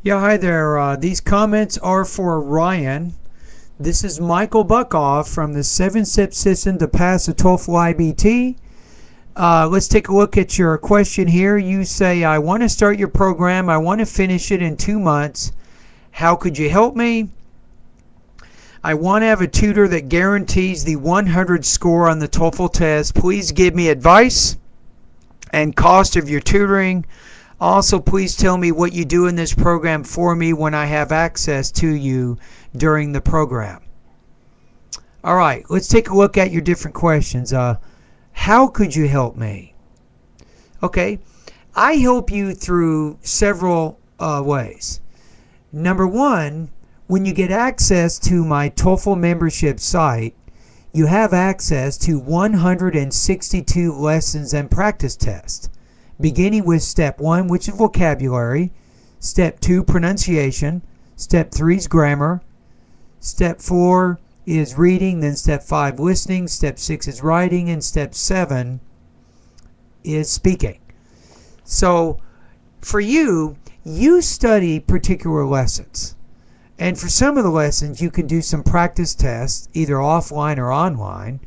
Yeah, hi there. These comments are for Ryan. This is Michael Buckoff from the 7-Step System to Pass the Toefl IBT. Let's take a look at your question here. You say, I want to start your program. I want to finish it in 2 months. How could you help me? I want to have a tutor that guarantees the 100 score on the Toefl test. Please give me advice and cost of your tutoring. Also, please tell me what you do in this program for me when I have access to you during the program. All right, let's take a look at your different questions. How could you help me? Okay, I help you through several ways. Number one, when you get access to my Toefl membership site, you have access to 162 lessons and practice tests, beginning with Step 1, which is vocabulary, Step 2, pronunciation, Step 3 is grammar, Step 4 is reading, then Step 5, listening, Step 6 is writing, and Step 7 is speaking. So for you, you study particular lessons. And for some of the lessons, you can do some practice tests, either offline or online.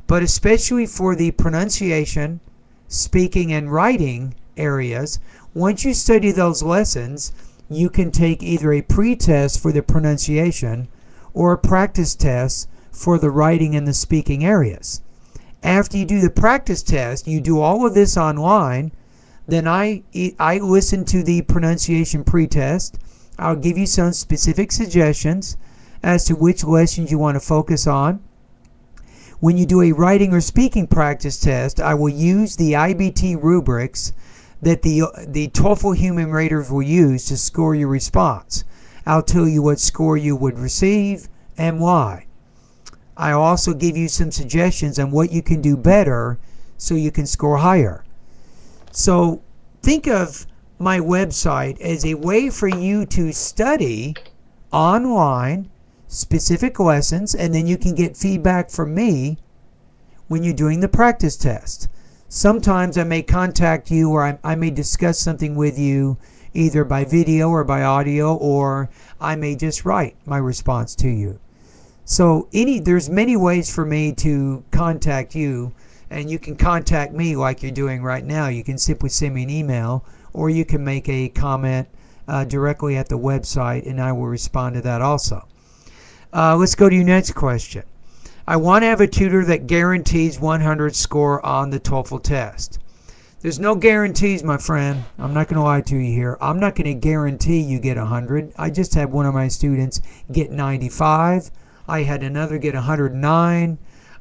But especially for the pronunciation, speaking, and writing areas, once you study those lessons, you can take either a pre-test for the pronunciation or a practice test for the writing and the speaking areas. After you do the practice test, you do all of this online. Then I listen to the pronunciation pre-test. I'll give you some specific suggestions as to which lessons you want to focus on. When you do a writing or speaking practice test, I will use the IBT rubrics that the Toefl human raters will use to score your response. I'll tell you what score you would receive and why. I'll also give you some suggestions on what you can do better so you can score higher. So think of my website as a way for you to study online specific lessons, and then you can get feedback from me when you're doing the practice test. Sometimes I may contact you, or I may discuss something with you either by video or by audio, or I may just write my response to you. So there's many ways for me to contact you, and you can contact me like you're doing right now. You can simply send me an email, or you can make a comment directly at the website, and I will respond to that also. Let's go to your next question. I want to have a tutor that guarantees 100 score on the Toefl test. There's no guarantees, my friend. I'm not going to lie to you here. I'm not going to guarantee you get 100. I just had one of my students get 95. I had another get 109.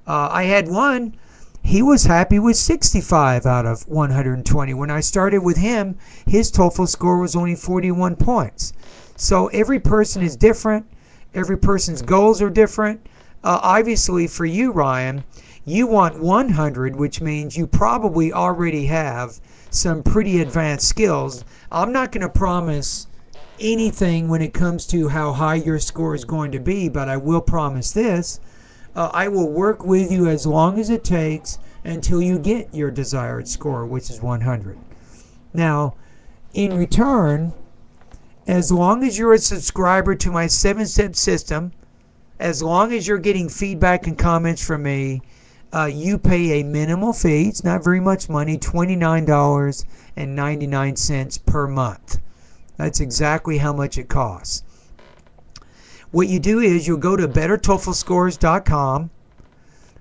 I had one, he was happy with 65 out of 120. When I started with him, his Toefl score was only 41 points. So every person is different. Every person's goals are different. Obviously, for you, Ryan, you want 100, which means you probably already have some pretty advanced skills. I'm not going to promise anything when it comes to how high your score is going to be, but I will promise this. I will work with you as long as it takes until you get your desired score, which is 100. Now, in return, as long as you're a subscriber to my 7-step system, as long as you're getting feedback and comments from me, you pay a minimal fee. It's not very much money, $29.99 per month. That's exactly how much it costs. What you do is you'll go to bettertoeflscores.com,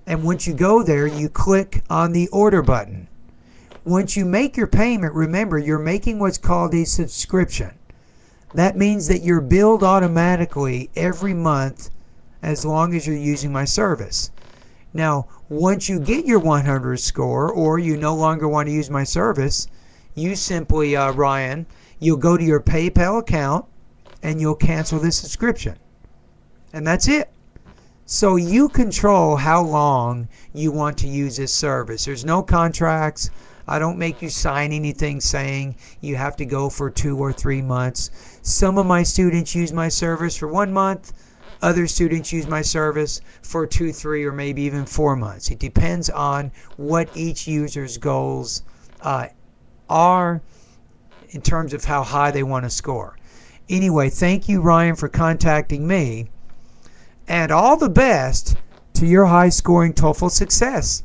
and once you go there, you click on the order button. Once you make your payment, remember, you're making what's called a subscription. That means that you're billed automatically every month as long as you're using my service. Now, once you get your 100 score, or you no longer want to use my service, you simply, Ryan, you'll go to your PayPal account and you'll cancel the subscription. And that's it. So you control how long you want to use this service. There's no contracts. I don't make you sign anything saying you have to go for 2 or 3 months. Some of my students use my service for 1 month. Other students use my service for 2, 3, or maybe even 4 months. It depends on what each user's goals are in terms of how high they want to score. Anyway, thank you, Ryan, for contacting me. And all the best to your high-scoring TOEFL success.